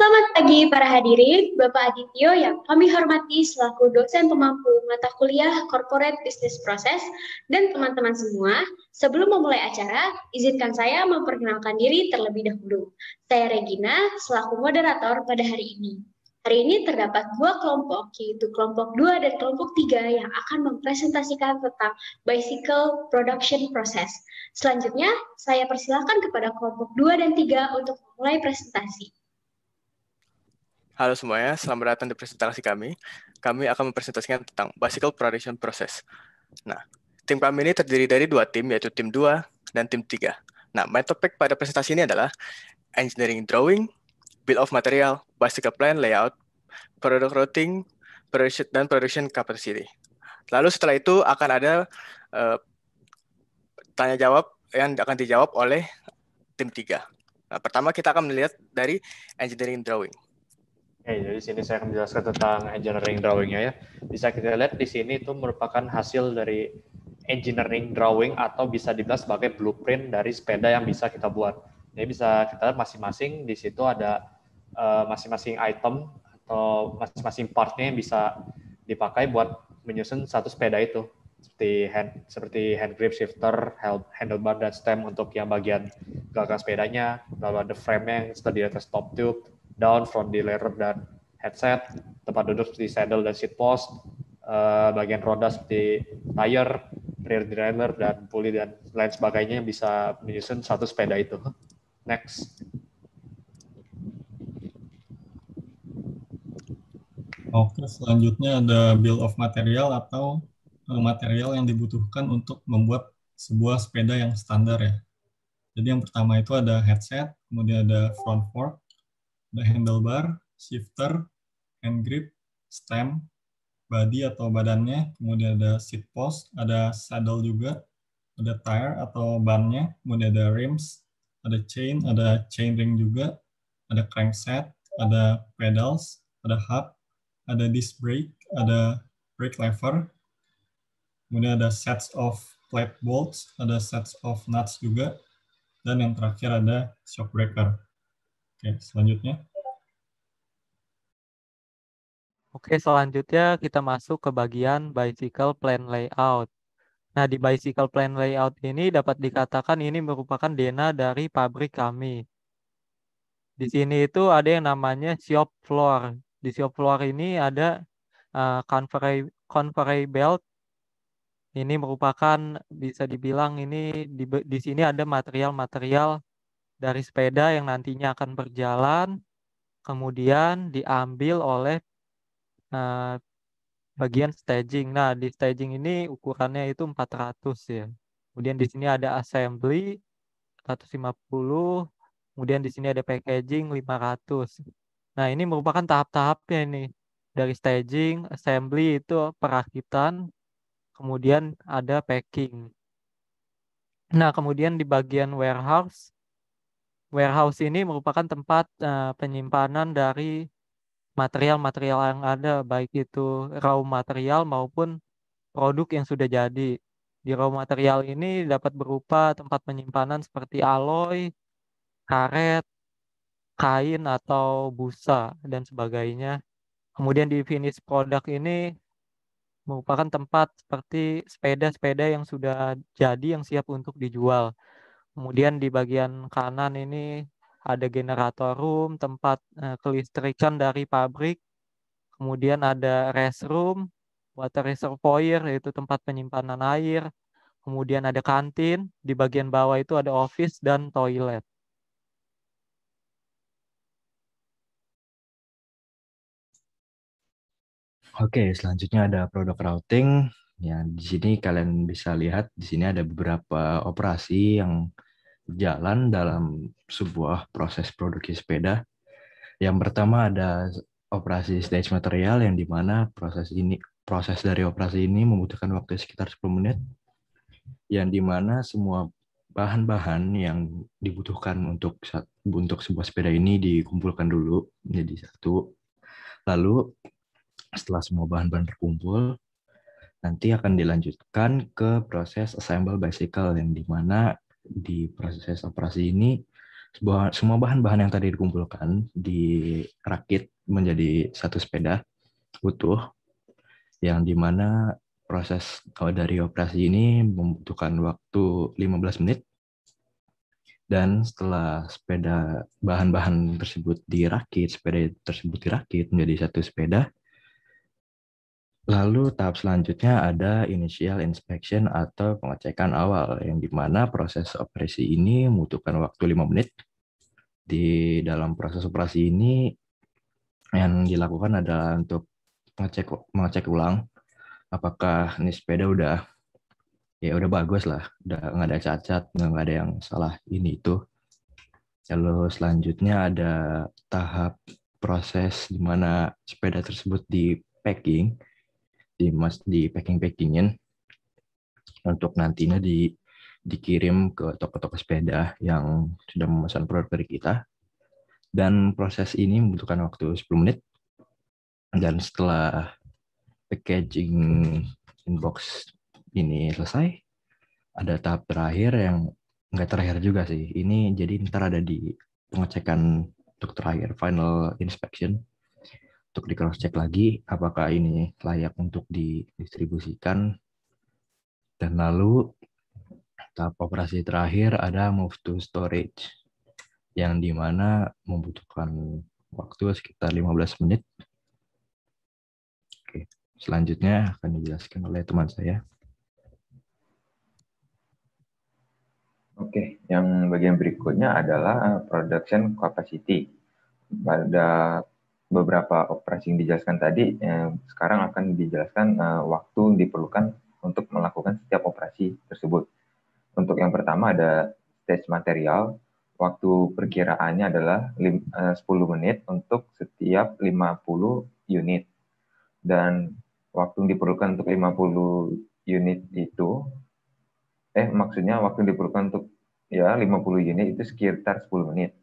Selamat pagi para hadirin, Bapak Adityo yang kami hormati selaku dosen pemampu mata kuliah Corporate Business Process dan teman-teman semua. Sebelum memulai acara, izinkan saya memperkenalkan diri terlebih dahulu. Saya Regina, selaku moderator pada hari ini. Hari ini terdapat dua kelompok, yaitu kelompok 2 dan kelompok 3 yang akan mempresentasikan tentang Bicycle Production Process. Selanjutnya, saya persilahkan kepada kelompok 2 dan 3 untuk memulai presentasi. Halo semuanya, selamat datang di presentasi kami. Kami akan mempresentasikan tentang Bicycle Production Process. Nah, tim kami ini terdiri dari dua tim, yaitu tim 2 dan tim 3. Nah, main topik pada presentasi ini adalah Engineering Drawing, Bill of Material, Bicycle Plan, Layout, Product Routing, dan Production Capacity. Lalu setelah itu akan ada tanya jawab yang akan dijawab oleh tim 3. Nah, pertama kita akan melihat dari Engineering Drawing. Oke, jadi sini saya akan menjelaskan tentang engineering drawing-nya ya. Bisa kita lihat di sini itu merupakan hasil dari engineering drawing atau bisa dibilang sebagai blueprint dari sepeda yang bisa kita buat. Jadi bisa kita lihat masing-masing di situ ada masing-masing item atau masing-masing part-nya yang bisa dipakai buat menyusun satu sepeda itu. Seperti hand grip, shifter, handlebar, dan stem untuk yang bagian belakang sepedanya. Lalu ada frame-nya yang terdiri atas top tube, down, front derailleur dan headset, tempat duduk seperti saddle dan seat post, bagian roda seperti tire, rear derailleur dan pulley dan lain sebagainya yang bisa menyusun satu sepeda itu. Next. Oke, selanjutnya ada bill of material atau material yang dibutuhkan untuk membuat sebuah sepeda yang standar ya. Jadi yang pertama itu ada headset, kemudian ada front fork, ada handlebar, shifter, hand grip, stem, body atau badannya, kemudian ada seat post, ada saddle juga, ada tire atau bannya, kemudian ada rims, ada chain ring juga, ada crankset, ada pedals, ada hub, ada disc brake, ada brake lever, kemudian ada sets of plate bolts, ada sets of nuts juga, dan yang terakhir ada shock breaker. Oke, selanjutnya. Oke, selanjutnya kita masuk ke bagian bicycle plan layout. Nah, di bicycle plan layout ini dapat dikatakan ini merupakan DNA dari pabrik kami. Di sini itu ada yang namanya shop floor. Di shop floor ini ada conveyor belt. Ini merupakan bisa dibilang ini di sini ada material-material dari sepeda yang nantinya akan berjalan, kemudian diambil oleh bagian staging. Nah, di staging ini ukurannya itu 400 ya. Kemudian di sini ada assembly 150, kemudian di sini ada packaging 500. Nah, ini merupakan tahap-tahapnya ini. Dari staging, assembly itu perakitan, kemudian ada packing. Nah, kemudian di bagian warehouse ini merupakan tempat penyimpanan dari material-material yang ada, baik itu raw material maupun produk yang sudah jadi. Di raw material ini dapat berupa tempat penyimpanan seperti alloy, karet, kain atau busa, dan sebagainya. Kemudian di finish product ini merupakan tempat seperti sepeda-sepeda yang sudah jadi yang siap untuk dijual. Kemudian di bagian kanan ini ada generator room, tempat kelistrikan dari pabrik. Kemudian ada restroom, water reservoir, yaitu tempat penyimpanan air. Kemudian ada kantin, di bagian bawah itu ada office dan toilet. Oke, selanjutnya ada product routing. Ya, di sini kalian bisa lihat di sini ada beberapa operasi yang berjalan dalam sebuah proses produksi sepeda. Yang pertama ada operasi stage material yang dimana proses dari operasi ini membutuhkan waktu sekitar 10 menit. Yang dimana semua bahan-bahan yang dibutuhkan untuk sebuah sepeda ini dikumpulkan dulu menjadi satu. Lalu setelah semua bahan-bahan terkumpul, nanti akan dilanjutkan ke proses assemble bicycle yang dimana di proses operasi ini semua bahan-bahan yang tadi dikumpulkan dirakit menjadi satu sepeda utuh, yang dimana proses dari operasi ini membutuhkan waktu 15 menit. Dan setelah bahan-bahan tersebut sepeda tersebut dirakit menjadi satu sepeda, lalu tahap selanjutnya ada initial inspection atau pengecekan awal, yang dimana proses operasi ini membutuhkan waktu 5 menit. Di dalam proses operasi ini yang dilakukan adalah untuk mengecek ulang apakah ini sepeda udah bagus lah, udah nggak ada cacat, nggak ada yang salah ini itu. Lalu selanjutnya ada tahap proses di mana sepeda tersebut di packing-packingin untuk nantinya dikirim ke toko-toko sepeda yang sudah memesan produk dari kita. Dan proses ini membutuhkan waktu 10 menit. Dan setelah packaging inbox ini selesai, ada tahap terakhir yang nggak terakhir juga sih. Ini jadi ntar ada di pengecekan untuk terakhir, final inspection, untuk di cross check lagi apakah ini layak untuk didistribusikan. Dan lalu tahap operasi terakhir ada move to storage, yang dimana membutuhkan waktu sekitar 15 menit. Oke, selanjutnya akan dijelaskan oleh teman saya. Oke, yang bagian berikutnya adalah production capacity. Pada beberapa operasi yang dijelaskan tadi, sekarang akan dijelaskan waktu yang diperlukan untuk melakukan setiap operasi tersebut. Untuk yang pertama ada stage material, waktu perkiraannya adalah 10 menit untuk setiap 50 unit. Dan waktu yang diperlukan untuk 50 unit itu, maksudnya waktu yang diperlukan untuk 50 unit itu sekitar 10 menit.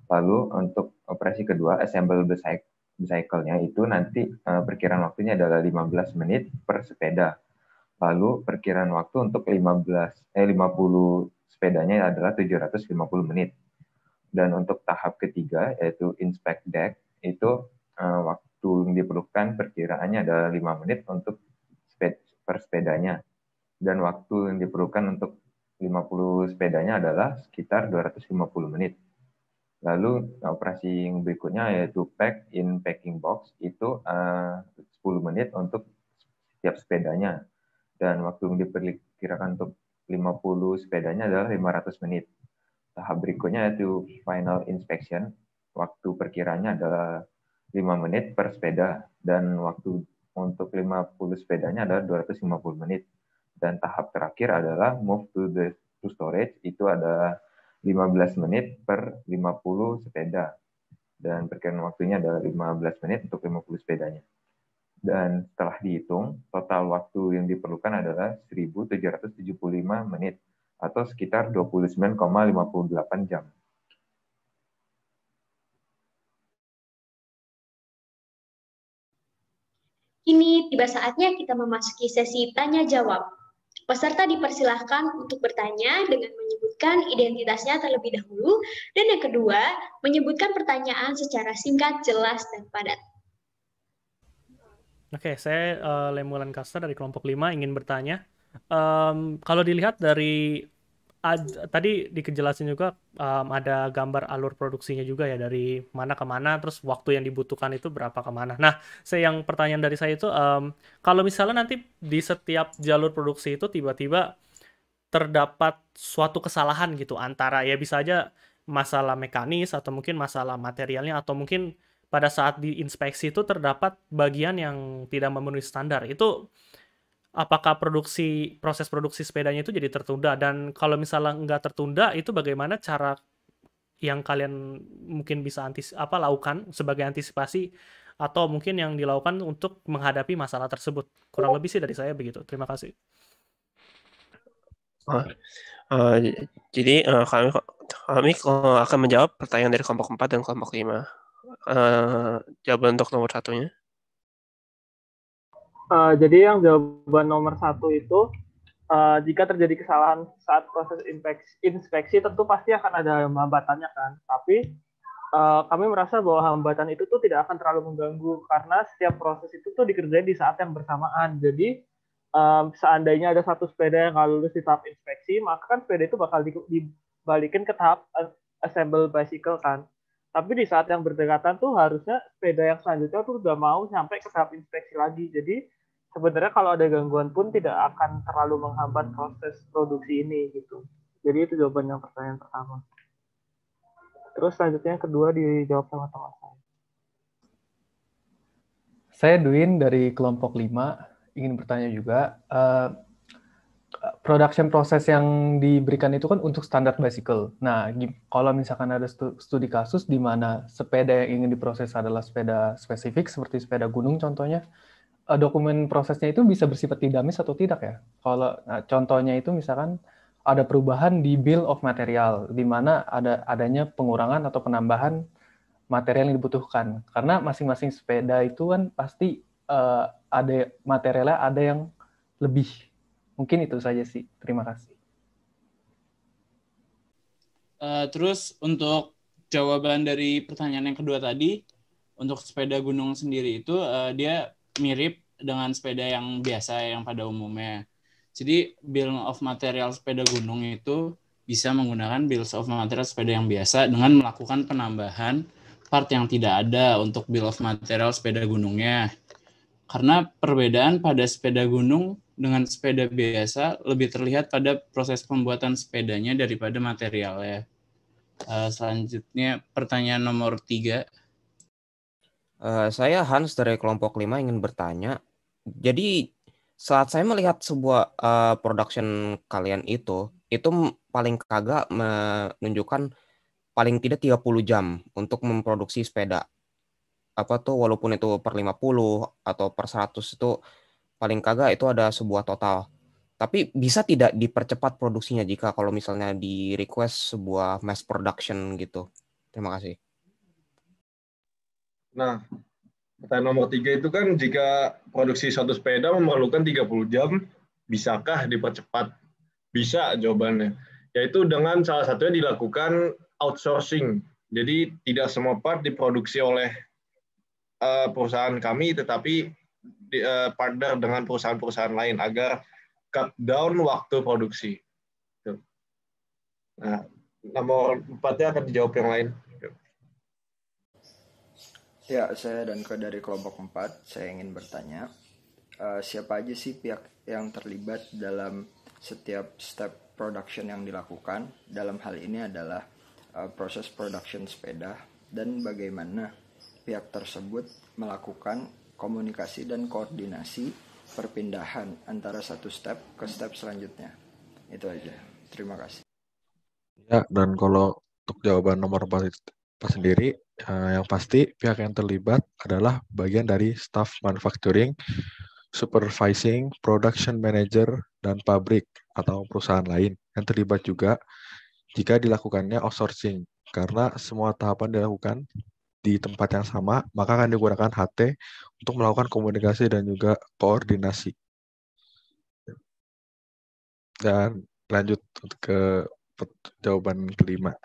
Lalu untuk operasi kedua, assemble bicycle-nya itu nanti perkiraan waktunya adalah 15 menit per sepeda. Lalu perkiraan waktu untuk 50 sepedanya adalah 750 menit. Dan untuk tahap ketiga, yaitu inspect deck, itu waktu yang diperlukan perkiraannya adalah 5 menit untuk per sepedanya. Dan waktu yang diperlukan untuk 50 sepedanya adalah sekitar 250 menit. Lalu operasi yang berikutnya yaitu pack in packing box, itu 10 menit untuk setiap sepedanya. Dan waktu yang diperkirakan untuk 50 sepedanya adalah 500 menit. Tahap berikutnya yaitu final inspection, waktu perkiranya adalah 5 menit per sepeda, dan waktu untuk 50 sepedanya adalah 250 menit. Dan tahap terakhir adalah move to storage, itu ada 15 menit per 50 sepeda. Dan perkiraan waktunya adalah 15 menit untuk 50 sepedanya. Dan setelah dihitung, total waktu yang diperlukan adalah 1.775 menit, atau sekitar 29,58 jam. Kini tiba saatnya kita memasuki sesi tanya-jawab. Peserta dipersilahkan untuk bertanya dengan menyebutkan identitasnya terlebih dahulu, dan yang kedua, menyebutkan pertanyaan secara singkat, jelas, dan padat. Oke, saya Lemulan Kasta dari kelompok 5 ingin bertanya. Kalau dilihat dari tadi dikejelasin juga ada gambar alur produksinya juga ya, dari mana ke mana, terus waktu yang dibutuhkan itu berapa ke mana. Nah, yang pertanyaan dari saya itu, kalau misalnya nanti di setiap jalur produksi itu tiba-tiba terdapat suatu kesalahan gitu, antara ya bisa aja masalah mekanis atau mungkin masalah materialnya, atau mungkin pada saat diinspeksi itu terdapat bagian yang tidak memenuhi standar, itu apakah proses produksi sepedanya itu jadi tertunda? Dan kalau misalnya nggak tertunda, itu bagaimana cara yang kalian mungkin bisa lakukan sebagai antisipasi, atau mungkin yang dilakukan untuk menghadapi masalah tersebut? Kurang lebih sih dari saya begitu. Terima kasih. Jadi kami akan menjawab pertanyaan dari kelompok 4 dan kelompok 5. Jawaban untuk nomor satunya. Jadi yang jawaban nomor 1 itu jika terjadi kesalahan saat proses inspeksi tentu pasti akan ada hambatannya kan. Tapi kami merasa bahwa hambatan itu tuh tidak akan terlalu mengganggu karena setiap proses itu tuh dikerjain di saat yang bersamaan. Jadi seandainya ada satu sepeda yang nggak lulus di tahap inspeksi, maka kan sepeda itu bakal dibalikin ke tahap assemble bicycle kan. Tapi di saat yang berdekatan tuh harusnya sepeda yang selanjutnya tuh udah mau sampai ke tahap inspeksi lagi. Jadi sebenarnya kalau ada gangguan pun tidak akan terlalu menghambat proses produksi ini gitu. Jadi itu jawaban yang pertanyaan pertama. Terus selanjutnya yang kedua dijawab sama teman saya. Saya Dwin dari kelompok 5, ingin bertanya juga. Production proses yang diberikan itu kan untuk standar bicycle. Nah, kalau misalkan ada studi kasus di mana sepeda yang ingin diproses adalah sepeda spesifik, seperti sepeda gunung contohnya, dokumen prosesnya itu bisa bersifat dinamis atau tidak ya? Kalau contohnya itu misalkan ada perubahan di bill of material, di mana adanya pengurangan atau penambahan material yang dibutuhkan. Karena masing-masing sepeda itu kan pasti ada materialnya ada yang lebih. Mungkin itu saja sih. Terima kasih. Terus untuk jawaban dari pertanyaan yang kedua tadi, untuk sepeda gunung sendiri itu dia mirip dengan sepeda yang biasa yang pada umumnya. Jadi bill of material sepeda gunung itu bisa menggunakan bill of material sepeda yang biasa dengan melakukan penambahan part yang tidak ada untuk bill of material sepeda gunungnya. Karena perbedaan pada sepeda gunung dengan sepeda biasa lebih terlihat pada proses pembuatan sepedanya daripada materialnya. Selanjutnya pertanyaan nomor 3. Saya Hans dari kelompok 5 ingin bertanya. Jadi saat saya melihat sebuah production kalian itu paling kagak menunjukkan paling tidak 30 jam untuk memproduksi sepeda. Walaupun itu per 50 atau per 100 itu paling kagak itu ada sebuah total. Tapi bisa tidak dipercepat produksinya jika kalau misalnya di request sebuah mass production gitu. Terima kasih. Nah, pertanyaan nomor 3 itu kan jika produksi satu sepeda memerlukan 30 jam, bisakah dipercepat? Bisa jawabannya. Yaitu dengan salah satunya dilakukan outsourcing. Jadi tidak semua part diproduksi oleh perusahaan kami, tetapi partner dengan perusahaan-perusahaan lain agar cut down waktu produksi. Nah, nomor 4-nya akan dijawab yang lain. Ya, saya Danko dari kelompok 4. Saya ingin bertanya, siapa aja sih pihak yang terlibat dalam setiap step production yang dilakukan? Dalam hal ini adalah proses production sepeda, dan bagaimana pihak tersebut melakukan komunikasi dan koordinasi perpindahan antara satu step ke step selanjutnya. Itu aja. Terima kasih. Ya, dan kalau untuk jawaban nomor 4 sendiri, yang pasti pihak yang terlibat adalah bagian dari staff manufacturing, supervising, production manager, dan pabrik atau perusahaan lain yang terlibat juga jika dilakukannya outsourcing. Karena semua tahapan dilakukan di tempat yang sama, maka akan digunakan HT untuk melakukan komunikasi dan juga koordinasi. Dan lanjut ke jawaban kelima.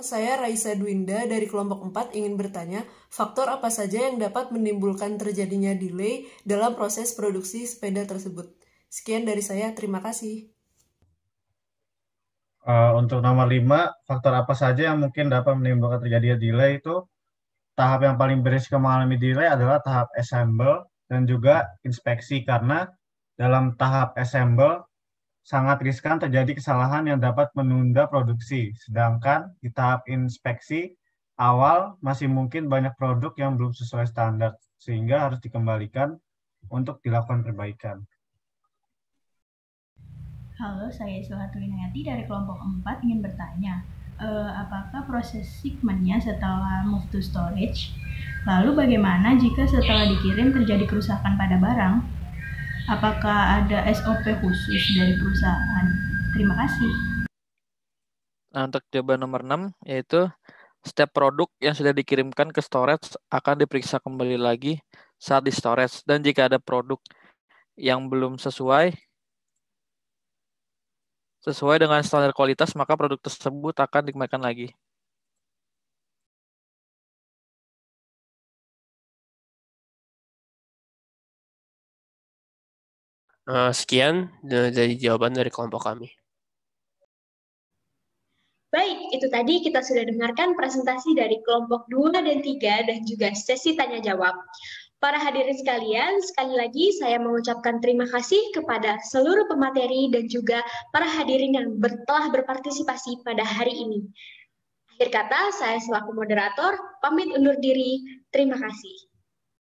Saya Raisa Dwinda dari kelompok 4 ingin bertanya, faktor apa saja yang dapat menimbulkan terjadinya delay dalam proses produksi sepeda tersebut? Sekian dari saya, terima kasih. Untuk nomor 5, faktor apa saja yang mungkin dapat menimbulkan terjadinya delay itu, tahap yang paling berisiko mengalami delay adalah tahap assemble dan juga inspeksi, karena dalam tahap assemble sangat riskan terjadi kesalahan yang dapat menunda produksi. Sedangkan di tahap inspeksi awal masih mungkin banyak produk yang belum sesuai standar, sehingga harus dikembalikan untuk dilakukan perbaikan. Halo, saya Suhatu Inayati dari kelompok 4 ingin bertanya, apakah proses shipment-nya setelah move to storage? Lalu bagaimana jika setelah dikirim terjadi kerusakan pada barang? Apakah ada SOP khusus dari perusahaan? Terima kasih. Nah, untuk jawaban nomor 6, yaitu setiap produk yang sudah dikirimkan ke storage akan diperiksa kembali lagi saat di storage. Dan jika ada produk yang belum sesuai dengan standar kualitas, maka produk tersebut akan dikembalikan lagi. Sekian dari jawaban dari kelompok kami. Baik, itu tadi kita sudah dengarkan presentasi dari kelompok 2 dan 3 dan juga sesi tanya jawab. Para hadirin sekalian, sekali lagi saya mengucapkan terima kasih kepada seluruh pemateri dan juga para hadirin yang telah berpartisipasi pada hari ini. Akhir kata, saya selaku moderator pamit undur diri. Terima kasih.